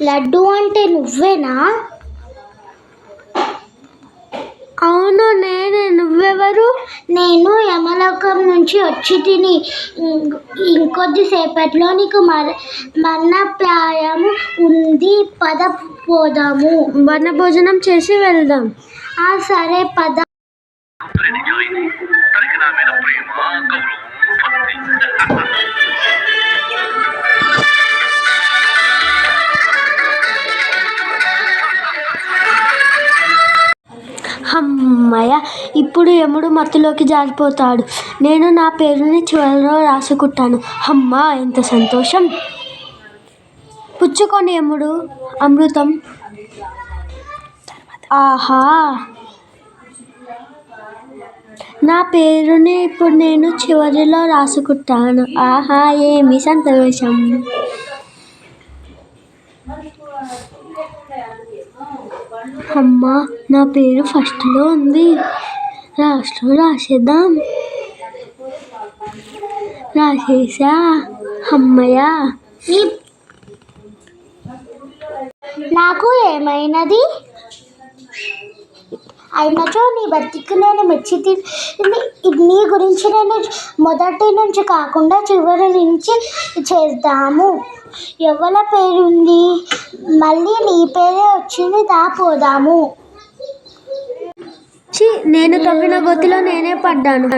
లడ్డు అంటే నువ్వేనా? అవును నేనే. నువ్వెవరు? నేను యమలోకం నుంచి వచ్చి తిని ఇంకొద్దిసేపట్లో నీకు మరణప్రాయం ఉంది. పద పోదాము. వనభోజనం చేసి వెళ్దాం. సరే పద. అమ్మయ్య, ఇప్పుడు యముడు మత్తులోకి జారిపోతాడు. నేను నా పేరుని చివరిలో రాసుకుంటాను. అమ్మా, ఎంత సంతోషం. పుచ్చుకొని యముడు అమృతం. ఆహా, నా పేరుని ఇప్పుడు నేను చివరిలో రాసుకుంటాను. ఆహా, ఏమి సంతోషం. అమ్మా, నా పేరు ఫస్ట్లో ఉంది. లాస్ట్లో రాసేద్దాం. రాసేసా. అమ్మయ్య. నాకు ఏమైనది? అయినచో నీ బతికి నేను మెచ్చి నీ గురించి నేను మొదటి నుంచి కాకుండా చివరి నుంచి చేద్దాము. ఎవరి పేరుంది? మళ్ళీ నీ పేరే వచ్చింది. పోదాము. నేను తవ్విన గోతిలో నేనే పడ్డాను.